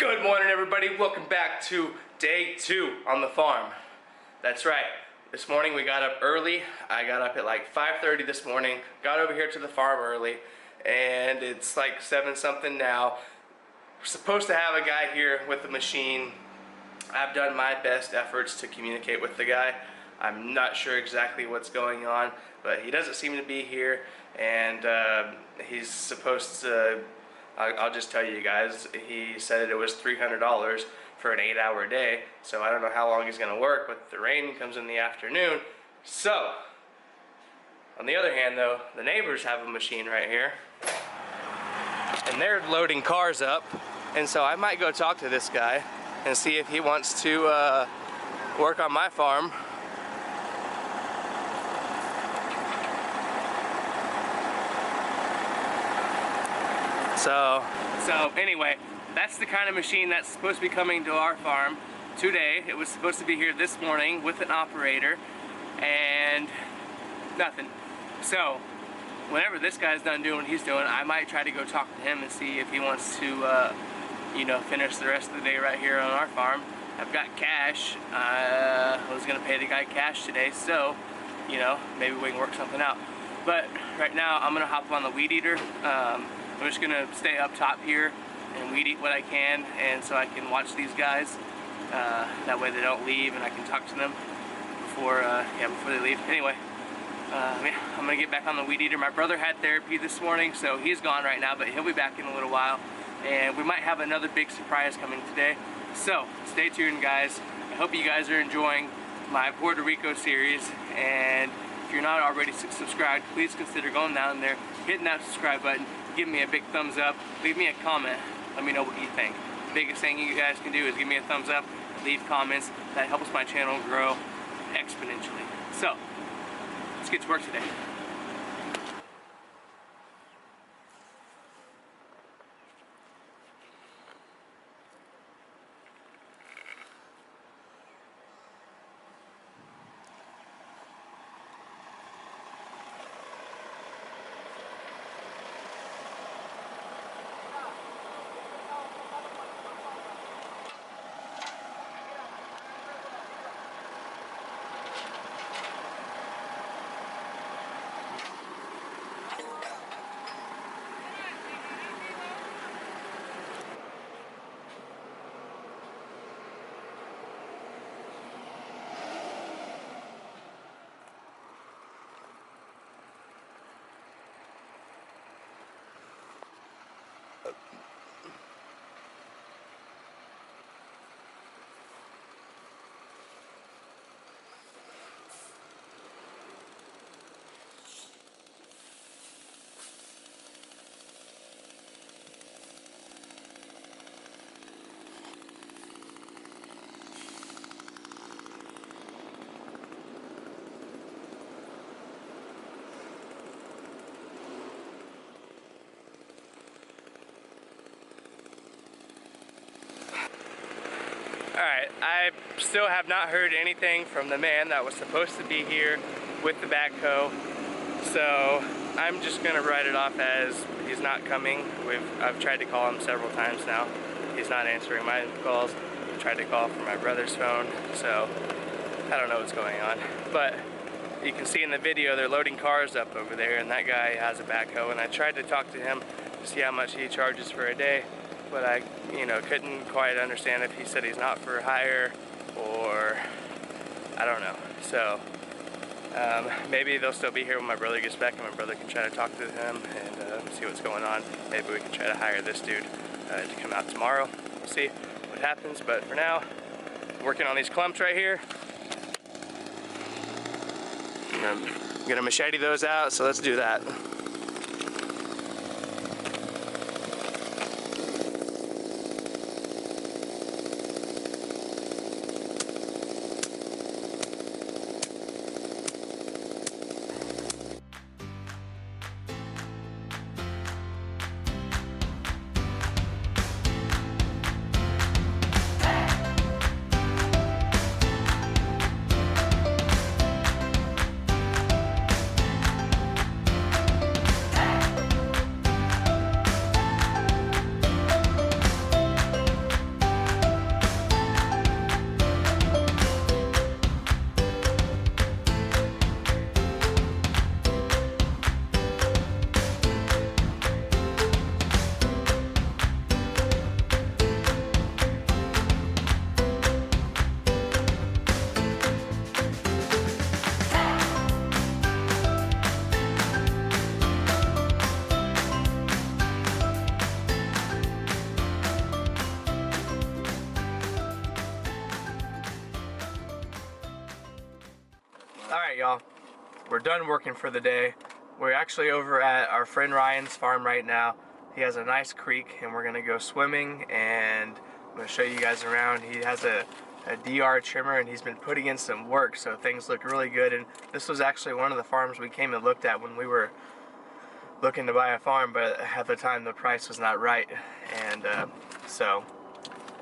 Good morning, everybody. Welcome back to day 2 on the farm. That's right. This morning we got up early. I got up at like 5:30 this morning. Got over here to the farm early, and it's like 7 something now. We're supposed to have a guy here with the machine. I've done my best efforts to communicate with the guy. I'm not sure exactly what's going on, but he doesn't seem to be here, and he's supposed to, I'll just tell you guys, he said it was $300 for an 8-hour day, so I don't know how long he's going to work, but the rain comes in the afternoon. So, on the other hand though, the neighbors have a machine right here, and they're loading cars up, and so I might go talk to this guy and see if he wants to work on my farm. So anyway, that's the kind of machine that's supposed to be coming to our farm today. It was supposed to be here this morning with an operator, and nothing. So whenever this guy's done doing what he's doing, I might try to go talk to him and see if he wants to you know, finish the rest of the day right here on our farm. I've got cash. I was gonna pay the guy cash today, so you know, maybe we can work something out. But right now I'm gonna hop on the weed eater. I'm just gonna stay up top here and weed eat what I can, and so I can watch these guys. That way they don't leave, and I can talk to them before they leave. Anyway, I'm gonna get back on the weed eater. My brother had therapy this morning, so he's gone right now, but he'll be back in a little while, and we might have another big surprise coming today. So stay tuned, guys. I hope you guys are enjoying my Puerto Rico series, and if you're not already subscribed, please consider going down there, hitting that subscribe button, give me a big thumbs up, leave me a comment, let me know what you think. The biggest thing you guys can do is give me a thumbs up, leave comments. That helps my channel grow exponentially. So let's get to work today. Alright, I still have not heard anything from the man that was supposed to be here with the backhoe, so I'm just going to write it off as he's not coming. I've tried to call him several times now. He's not answering my calls. I tried to call from my brother's phone, so I don't know what's going on. But you can see in the video they're loading cars up over there, and that guy has a backhoe, and I tried to talk to him to see how much he charges for a day, but I couldn't quite understand if he said he's not for hire or I don't know. So maybe they'll still be here when my brother gets back, and my brother can try to talk to him and see what's going on. Maybe we can try to hire this dude to come out tomorrow. We'll see what happens, but for now, working on these clumps right here. I'm gonna machete those out, so let's do that. Alright, y'all. We're done working for the day. We're actually over at our friend Ryan's farm right now. He has a nice creek and we're gonna go swimming, and I'm gonna show you guys around. He has a DR trimmer and he's been putting in some work, so things look really good. And this was actually one of the farms we came and looked at when we were looking to buy a farm, but at the time the price was not right. And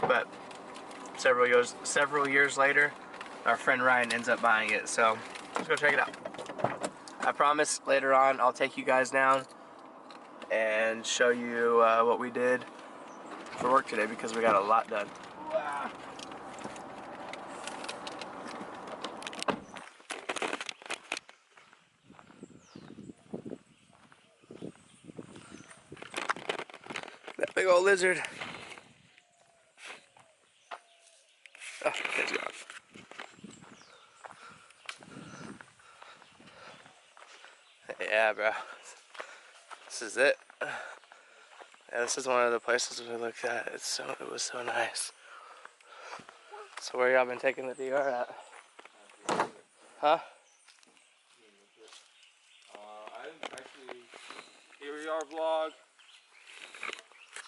but several years later, our friend Ryan ends up buying it, so let's go check it out. I promise later on I'll take you guys down and show you what we did for work today, because we got a lot done. That big old lizard. Oh, he's gone. Yeah, bro. This is it. Yeah, this is one of the places we looked at. It was so nice. So where y'all been taking the DR at? Huh? Here we are, vlog.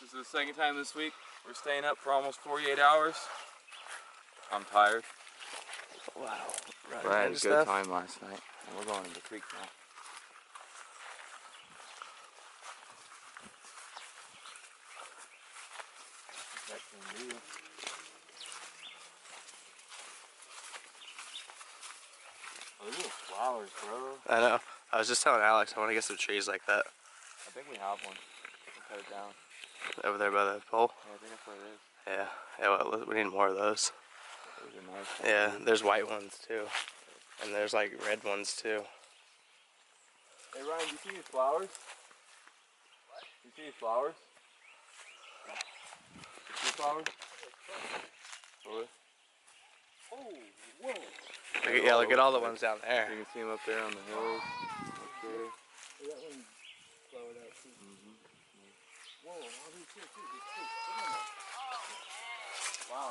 This is the second time this week. We're staying up for almost 48 hours. I'm tired. Wow. But I had a good time last night. And we're going to the creek now. Oh, these are flowers, bro. I know. I was just telling Alex I want to get some trees like that. I think we have one. We'll cut it down. Over there by the pole? Yeah, I think that's what it is. Yeah. Yeah, well, we need more of those. Those are nice. Yeah, there's white ones too. And there's like red ones too. Hey Ryan, do you see these flowers? What? Do you see these flowers? You see flowers? Really? Oh, whoa. Yeah, look at all the ones down there. You can see them up there on the hills. Up there. That one flowered out too. Whoa, all these too. Wow.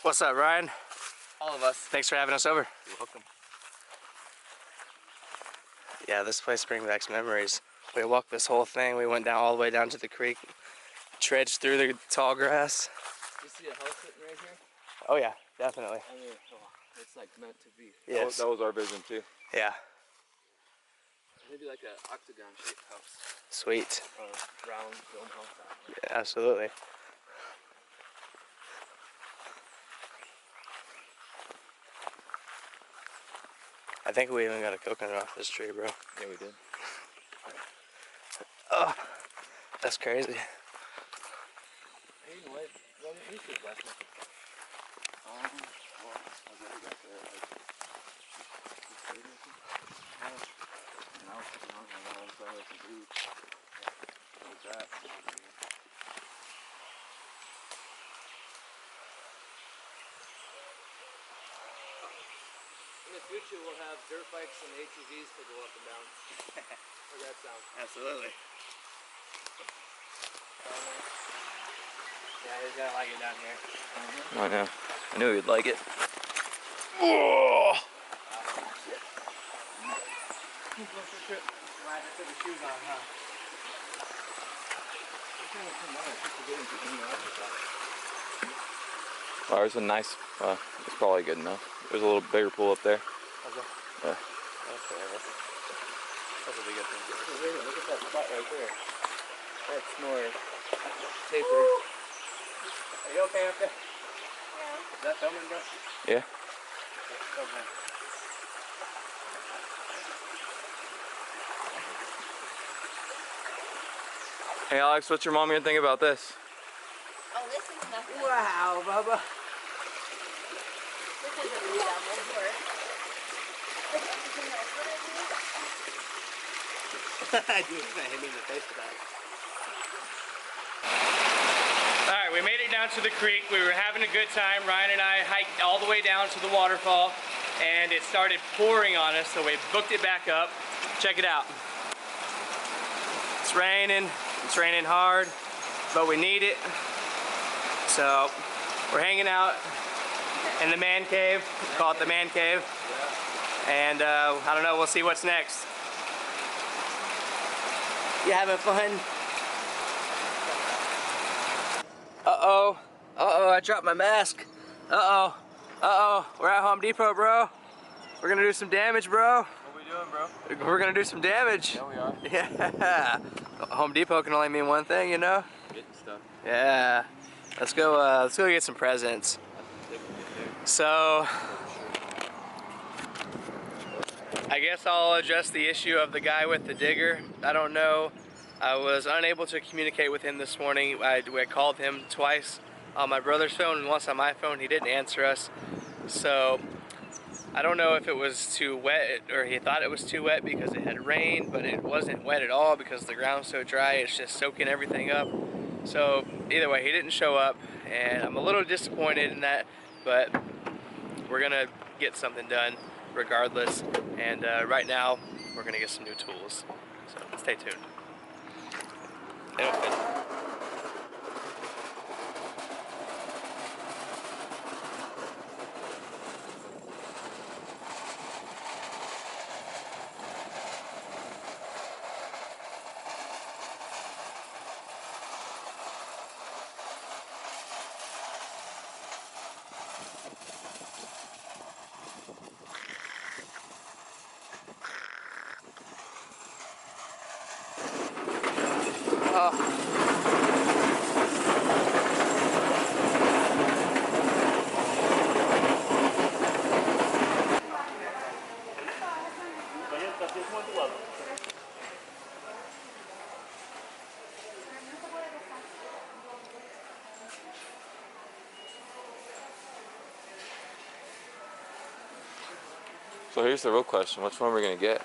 What's up, Ryan? All of us. Thanks for having us over. You're welcome. Yeah, this place brings back some memories. We walked this whole thing. We went down all the way down to the creek, trudged through the tall grass. You see a house sitting right here? Oh yeah, definitely. I mean, it's like meant to be. Yes. That was our vision too. Yeah. Maybe like an octagon shaped house. Sweet. Or round dome house. Yeah, absolutely. I think we even got a coconut off this tree, bro. Yeah, we did. Oh, that's crazy. Hey, you know what? Well, at least it's less. Well, I bet we got there. In the future, we'll have dirt bikes and ATVs to go up and down. How's that sound? Absolutely. Yeah, he's gonna like it down here. I know. I knew he'd like it. Oh! What's the trip? Might have to put the shoes on, huh? Oh, there's a nice, it's probably good enough. There's a little bigger pool up there. Okay. Yeah. Okay, that's a big thing. Look at that spot right there. That's more tapered. Are you okay up there? Yeah. Is that filming, bro? Yeah. Okay. Hey Alex, what's your mom gonna think about this? Oh, this is nothing. Wow, Bubba. This isn't reasonable for I do. I hit me in the face with that. Alright, we made it down to the creek. We were having a good time. Ryan and I hiked all the way down to the waterfall, and it started pouring on us, so we booked it back up. Check it out. It's raining hard, but we need it. So we're hanging out in the man cave. Call it the man cave. And I don't know, we'll see what's next. You having fun? Uh-oh. Uh-oh, I dropped my mask. Uh-oh. Uh-oh, we're at Home Depot, bro. We're gonna do some damage, bro. What are we doing, bro? We're gonna do some damage. Yeah, we are. Yeah. Home Depot can only mean one thing, you know? Getting stuff. Yeah. Let's go get some presents. So, I guess I'll address the issue of the guy with the digger. I don't know. I was unable to communicate with him this morning. I called him twice on my brother's phone and once on my phone. He didn't answer us. So, I don't know if it was too wet or he thought it was too wet because it had rained, but it wasn't wet at all because the ground's so dry. It's just soaking everything up. So, either way, he didn't show up and I'm a little disappointed in that, but we're gonna get something done regardless. And right now, we're gonna get some new tools. So stay tuned. They don't fit. So here's the real question. Which one are we gonna get?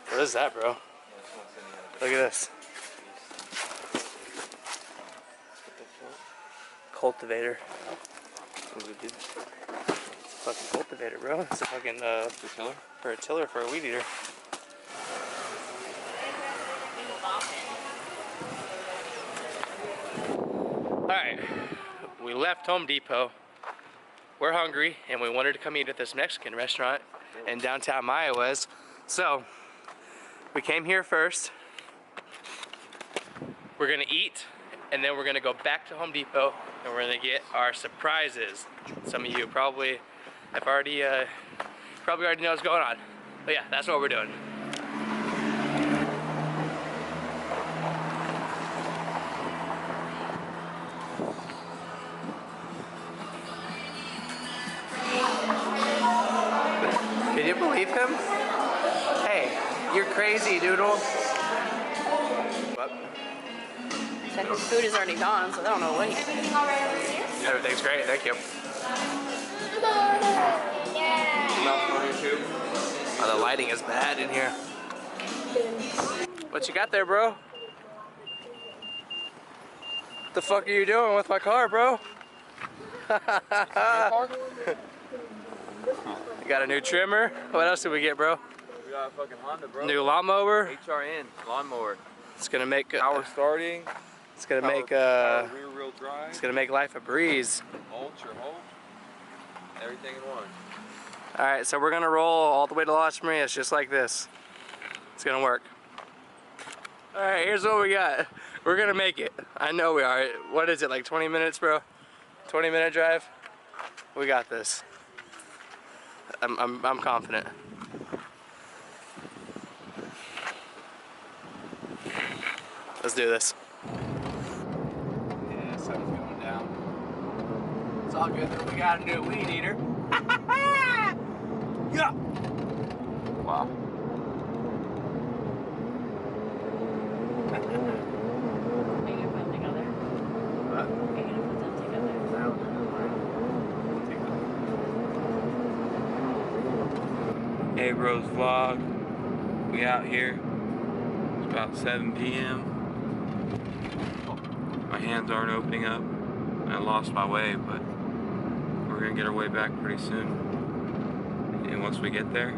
What is that, bro? Look at this. Cultivator. Fucking cultivator, bro. It's a fucking tiller? For a tiller for a weed eater. Alright. We left Home Depot. We're hungry and we wanted to come eat at this Mexican restaurant in downtown Iowa's. So we came here first. We're gonna eat, and then we're gonna go back to Home Depot, and we're gonna get our surprises. Some of you probably have already know what's going on. But yeah, that's what we're doing. Can you believe him? Hey, you're crazy, doodle. What? Said his food is already gone, so they don't know what he's doing. Everything's great, thank you. Oh, the lighting is bad in here. What you got there, bro? What the fuck are you doing with my car, bro? You got a new trimmer? What else did we get, bro? We got a fucking Honda, bro. New lawnmower. HRN lawnmower. It's gonna make Power starting. It's gonna make rear wheel drive. it's gonna make life a breeze. Ultra hold. Everything in one. All right, so we're gonna roll all the way to Las Marias just like this. It's gonna work. All right, here's what we got. We're gonna make it. I know we are. What is it, like 20 minutes, bro? 20-minute drive? We got this. I'm confident. Let's do this. Yeah, sun's going down. It's all good that we got a new weed eater. Yeah. Wow. Bros vlog. We out here. It's about 7 p.m. My hands aren't opening up. I lost my way, but we're gonna get our way back pretty soon. And once we get there,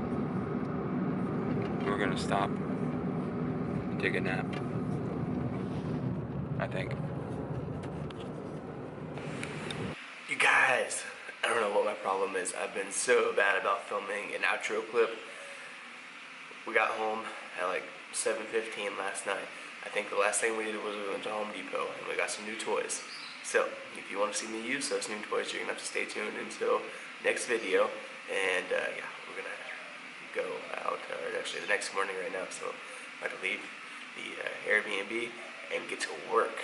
we're gonna stop and take a nap. I think. You guys, I don't know what my problem is. I've been so bad about filming an outro clip. We got home at like 7:15 last night. I think the last thing we did was we went to Home Depot and we got some new toys. So, if you want to see me use those new toys, you're going to have to stay tuned until next video. And yeah, we're going to go out, or actually the next morning right now. So, I'm about to leave the Airbnb and get to work.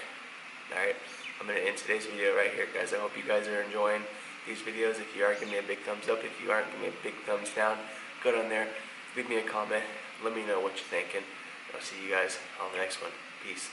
Alright, I'm going to end today's video right here, guys. I hope you guys are enjoying these videos. If you are, give me a big thumbs up. If you aren't, give me a big thumbs down. Go down there, leave me a comment, let me know what you're thinking. I'll see you guys on the next one. Peace.